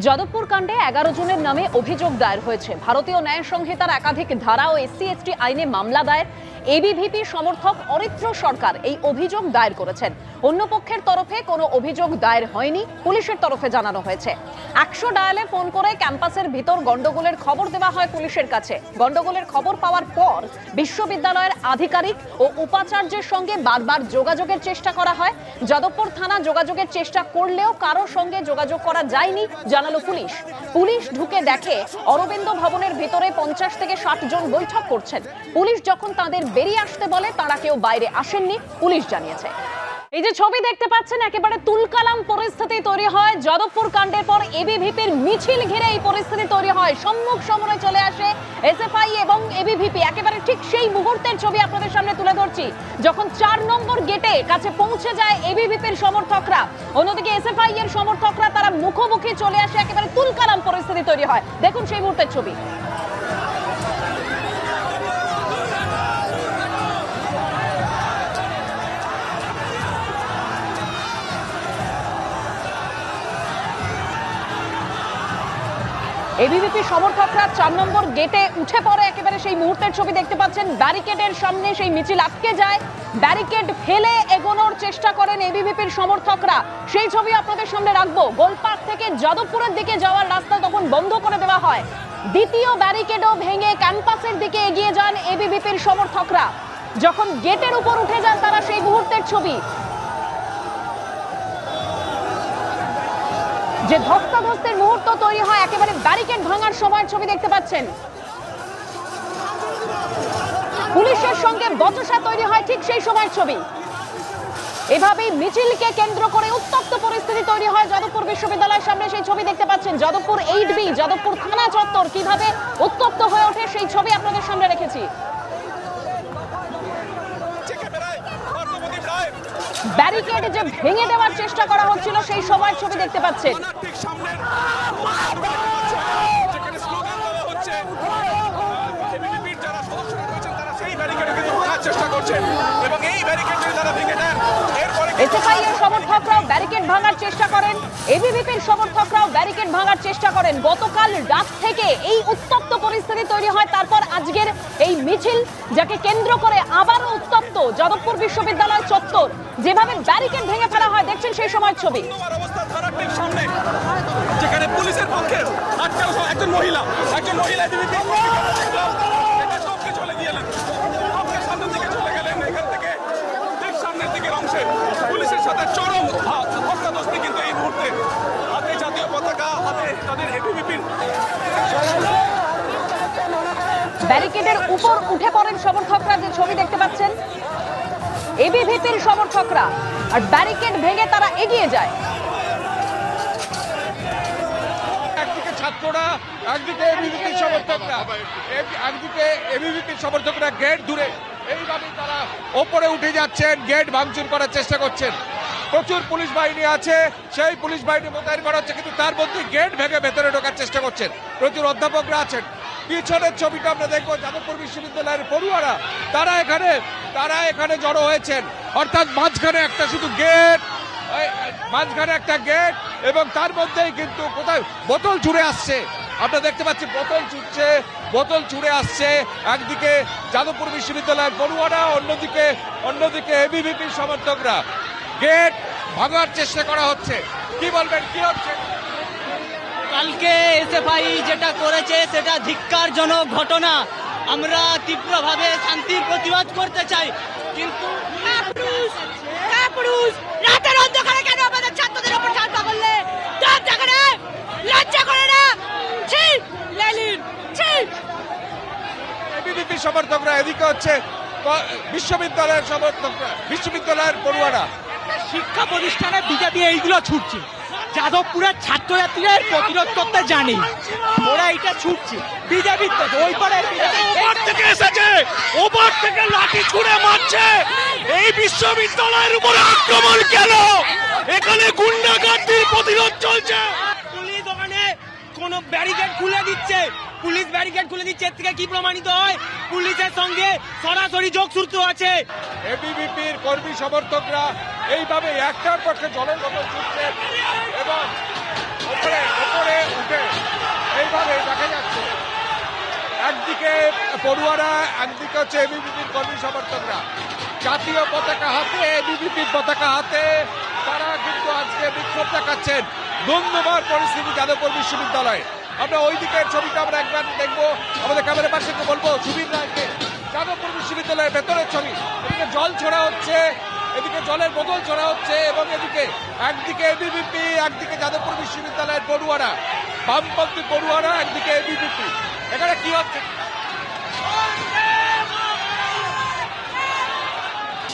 যাদবপুর কাণ্ডে 11 জনের নামে অভিযোগ দায়ের হয়েছে। ভারতীয় ন্যায় সংহিতার একাধিক ধারা ও এসসি/এসটি আইনে মামলা দায়ের। এবিভিপি সমর্থক অরিত্র সরকার এই অভিযোগ দায়ের করেছেন। অন্য পক্ষের তরফে কোনো অভিযোগ দায়ের হয়নি, পুলিশের তরফে জানানো হয়েছে। 100 ডায়ালে ফোন করে ক্যাম্পাসের ভিতর গন্ডগোলের খবর দেওয়া হয় পুলিশের কাছে। গন্ডগোলের খবর পাওয়ার পর বিশ্ববিদ্যালয়ের আধিকারিক ও উপাচার্যের সঙ্গে বারবার যোগাযোগের চেষ্টা করা হয়। যাদবপুর থানা যোগাযোগের চেষ্টা করলেও কারোর সঙ্গে যোগাযোগ করা যায়নি জানালো পুলিশ। পুলিশ ঢুকে দেখে অরবিন্দ ভবনের ভিতরে 50 থেকে 60 জন বৈঠক করছেন। পুলিশ যখন তাদের বেরিয়ে আসতে বলে তারা কেউ বাইরে আসেননি, পুলিশ জানিয়েছে। এই যে ছবি দেখতে পাচ্ছেন, একেবারে তুলকালাম পরিস্থিতি তৈরি হয় যাদবপুর কাণ্ডের পর। এবিভিপির মিছিল ঘিরে এই পরিস্থিতি তৈরি হয়। সম্মুখ সমরে চলে আসে এসএফআই এবং এবিভিপি। একেবারে ঠিক সেই মুহূর্তের ছবি আপনাদের সামনে তুলে ধরছি, যখন 4 নম্বর গেটে কাছে পৌঁছে যায় এবিভিপির সমর্থকরা। অন্যদিকে এসএফআই এর সমর্থকরা তারা মুখোমুখি চলে আসে, একেবারে তুলকালাম পরিস্থিতি তৈরি হয়। দেখুন সেই মুহূর্তের ছবি। এবিভিপি সমর্থকরা 4 নম্বর গেটে উঠে পড়ে, একেবারে সেই মুহূর্তের ছবি দেখতে পাচ্ছেন। ব্যারিকেডের সামনে সেই মিছিল আটকে যায়, ব্যারিকেড ফেলে এগোনোর চেষ্টা করেন এবিভিপির সমর্থকরা। সেই ছবি আপনাদের সামনে রাখবো। গোলপার্ক থেকে যাদবপুরের দিকে যাওয়ার রাস্তা তখন বন্ধ করে দেওয়া হয়। দ্বিতীয় ব্যারিকেডও ভেঙে ক্যাম্পাসের দিকে এগিয়ে যান এবিভিপির সমর্থকরা। যখন গেটের উপর উঠে যান তারা, সেই মুহূর্তের ছবি। যে ধস্তাধস্তির মুহূর্ত তৈরি হয়, একেবারে ব্যারিকেড ভাঙার সময়ের ছবি দেখতে পাচ্ছেন। পুলিশের সঙ্গে বচসা তৈরি হয় ঠিক সেই সময়ের ছবি। এভাবেই মিছিলকে কেন্দ্র করে উত্তপ্ত পরিস্থিতি তৈরি হয় যাদবপুর বিশ্ববিদ্যালয়ের সামনে। সেই ছবি দেখতে পাচ্ছেন। যাদবপুর 8B, যাদবপুর থানা চত্বর কিভাবে উত্তপ্ত হয়ে ওঠে সেই ছবি আপনাদের সামনে রেখেছি। ব্যারিকেড যে ভেঙে দেওয়ার চেষ্টা করা হচ্ছিল সেই সময়ের ছবি দেখতে পাচ্ছেন। এসএফআই এর সমর্থকরাও ব্যারিকেড ভাঙার চেষ্টা করেন, এবিভিপির সমর্থকরাও ব্যারিকেড ভাঙার চেষ্টা করেন। গতকাল রাত থেকে এই উত্তপ্ত পরিস্থিতি তৈরি হয়। তারপর আজকের এই মিছিল, যাকে কেন্দ্র করে আবারও উত্তপ্ত যাদবপুর বিশ্ববিদ্যালয় চত্বর। যেভাবে ব্যারিকেড ভেঙে ফেলা হয় দেখছেন সেই সময়ের ছবি। যেখানে পুলিশের পক্ষে একজন মহিলা চলে গেলেন, সামনের দিকে চলে গেলেন। এখান থেকে ঠিক সামনের দিকের অংশে পুলিশের সাথে চরম ধস্তাধস্তি। কিন্তু এই মুহূর্তে হাতে জাতীয় পতাকা, হাতে তাদের এবিভিপির ব্যারিকেডের উপর উঠে পড়েন সমর্থকরা। যে ছবি দেখতে পাচ্ছেন এবিভিপির সমর্থকরা, আর ব্যারিকেড ভেঙে তারা এগিয়ে যায়। একদিকে ছাত্ররা, একদিকে এবিভিপির সমর্থকরা গেট দূরে এইভাবে তারা ওপরে উঠে যাচ্ছেন, গেট ভাঙচুর করার চেষ্টা করছেন। প্রচুর পুলিশ বাহিনী আছে, সেই পুলিশ বাহিনী মোতায়েন করা হচ্ছে, কিন্তু তার মধ্যে গেট ভেঙে ভেতরে ঢোকার চেষ্টা করছেন। প্রচুর অধ্যাপকরা আছেন। পিছনের ছবিটা আমরা দেখবো, যাদবপুর বিশ্ববিদ্যালয়ের পড়ুয়ারা তারা এখানে জড়ো হয়েছেন। অর্থাৎ মাঝখানে একটা শুধু গেট, মাঝখানে একটা গেট, এবং তার মধ্যেই কিন্তু কোথায় বোতল ছুড়ে আসছে। আমরা দেখতে পাচ্ছি বোতল ছুড়ে আসছে। একদিকে যাদবপুর বিশ্ববিদ্যালয়ের পড়ুয়ারা, অন্যদিকে এবিভিপির সমর্থকরা। গেট ভাঙার চেষ্টা করা হচ্ছে। কি বলবেন, কি হচ্ছে? কালকে এসএফআই যেটা করেছে সেটা ধিক্কারজনক ঘটনা। আমরা তীব্রভাবে শান্তির প্রতিবাদ করতে চাই, কিন্তু রাতের অন্ধকারে কেন আমাদের ছাত্রদের উপর ঝাঁটা করলে? লজ্জা করে না? এবিভিপি সমর্থকরা, এদিকে হচ্ছে বিশ্ববিদ্যালয়ের সমর্থকরা, বিশ্ববিদ্যালয়ের পড়ুয়ারা। শিক্ষা প্রতিষ্ঠানে বিজেপি এইগুলো ছুটছে, যাদবপুরের ছাত্রছাত্রীদের প্রতিরোধ করতে জানি, ওরা এটা ছুটছে। বিজেপি ওই পারে ওপর থেকে এসেছে, ওপর থেকে লাঠি ছুঁড়ে মারছে। এই বিশ্ববিদ্যালয়ের উপর আক্রমণ কেন? এখানে গুন্ডাগার্দির প্রতিরোধ চলছে। পুলিশ ওখানে কোন ব্যারিকেড খুলে দিচ্ছে, পুলিশ ব্যারিকেড খুলে দিচ্ছে। এর থেকে কি প্রমাণিত হয়? পুলিশের সঙ্গে সরাসরি যোগসূত্র আছে। এবিভিপির কর্মী সমর্থকরা এইভাবে একটার পক্ষে জলের মতো ছুটছে এবং একদিকে পড়ুয়ারা, একদিকে হচ্ছে এবিভিপির কর্মী সমর্থকরা জাতীয় পতাকা হাতে, এবিভিপির পতাকা হাতে তারা কিন্তু আজকে বিক্ষোভ দেখাচ্ছেন। ধন্যবাদ পরিস্থিতি যাদবপুর বিশ্ববিদ্যালয়ে। আমরা ওই দিকের ছবিটা আমরা একবার দেখবো, আমাদের ক্যামেরার পাশে বলবো সুবীর রায়কে। যাদবপুর বিশ্ববিদ্যালয়ের ভেতরের ছবি, এদিকে জল ছড়া হচ্ছে, এদিকে জলের বোতল ছড়া হচ্ছে এবং এদিকে একদিকে এবিভিপি, একদিকে যাদবপুর বিশ্ববিদ্যালয়ের পড়ুয়ারা, বামপন্থী পড়ুয়ারা, একদিকে এবিভিপি। এখানে কি হচ্ছে?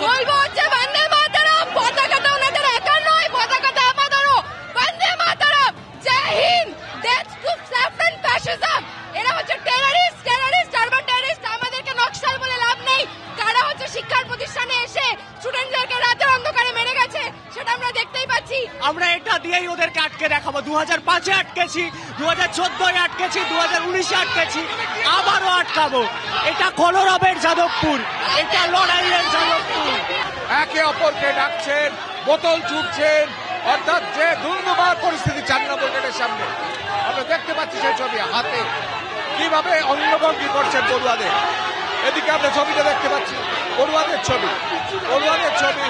বলবো হচ্ছে বন্দে মাতরম, পতাকাটা ওনাদের একার নয়, পতাকাটা আমাদেরও। বন্দে মাতরম, জয় হিন্দ, ডেথ টু স্ল্যাফট এন্ড ফ্যাসিজম। এরা হচ্ছে টেররিস্ট, জার্মান টেররিস্ট। আমাদেরকে নকশাল বলে লাভ নেই। কারা হচ্ছে শিক্ষার প্রতিষ্ঠানে এসে স্টুডেন্টদেরকে রাতের অন্ধকারে মেরে গেছে, সেটা আমরা দেখতেই পাচ্ছি। আমরা এটা দিয়েই ওদেরকে আটকে দেখাবো। 2005-এ আটকেছি, 2014-এ আটকেছি, 2019-এ আটকেছি, আবারও আটকাবো। এটা কলরবের যাদবপুর, এটা লড়াইয়ের যাদবপুর। একে অপরকে ডাকছেন, বোতল ছুটছেন, অর্থাৎ যে ধুন্ধুমার পরিস্থিতি 4 নম্বর গেটের সামনে। আমরা দেখতে পাচ্ছি সেই ছবি হাতে কিভাবে অঙ্গভঙ্গি করছেন পড়ুয়াদের। এদিকে আমরা ছবিটা দেখতে পাচ্ছি, পড়ুয়াদের ছবি, পড়ুয়াদের ছবি,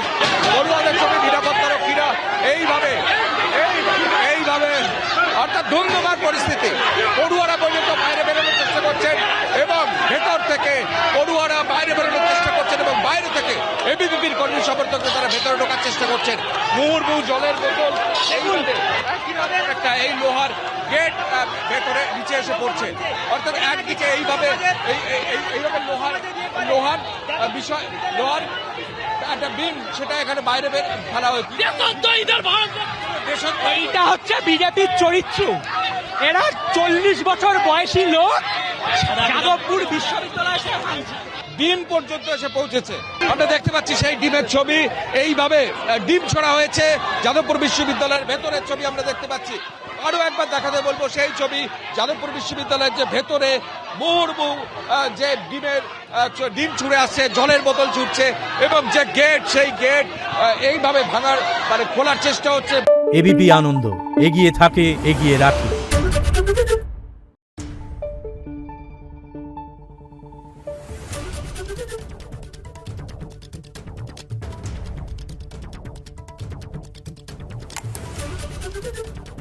পড়ুয়াদের ছবি, নিরাপত্তারক্ষীরা এইভাবে অর্থাৎ ধুন্ধুমার পরিস্থিতি। পড়ুয়ারা পর্যন্ত বাইরে বেরোনোর চেষ্টা করছেন এবং ভেতর থেকে পড়ুয়ারা বাইরে বেরোনোর চেষ্টা করছেন এবং বাইরে থেকে এবিভিপির কর্মী সমর্থকরা তারা ভেতরে ঢোকার চেষ্টা করছেন। মুহুর্মুহু জলের বোতল এইভাবে একটা এই লোহার গেট ভেতরে নিচে এসে পড়ছে। অর্থাৎ একদিকে এইভাবে এইভাবে লোহার বিষয়, লোহার একটা বিম, সেটা এখানে বাইরে ফেলা হয়েছে। এইটা হচ্ছে বিজেপির চরিত্র। এরা 40 বছর বয়সী লোক যাদবপুর বিশ্ববিদ্যালয়ে এসে ডিম পর্যন্ত এসে পৌঁছেছে। আমরা দেখতে পাচ্ছি সেই ডিমের ছবি, এইভাবে ডিম ছড়া হয়েছে যাদবপুর বিশ্ববিদ্যালয়ের ভেতরের ছবি আমরা দেখতে পাচ্ছি। আরো একবার দেখাতে বলবো সেই ছবি, যাদবপুর বিশ্ববিদ্যালয়ের যে ভেতরে মুহুর্মুহু যে ডিম ছুড়ে আসছে, জলের বোতল ছুটছে এবং যে গেট, সেই গেট এইভাবে ভাঙার মানে খোলার চেষ্টা হচ্ছে। এবিপি আনন্দ, এগিয়ে থাকে, এগিয়ে রাখে। Thank you.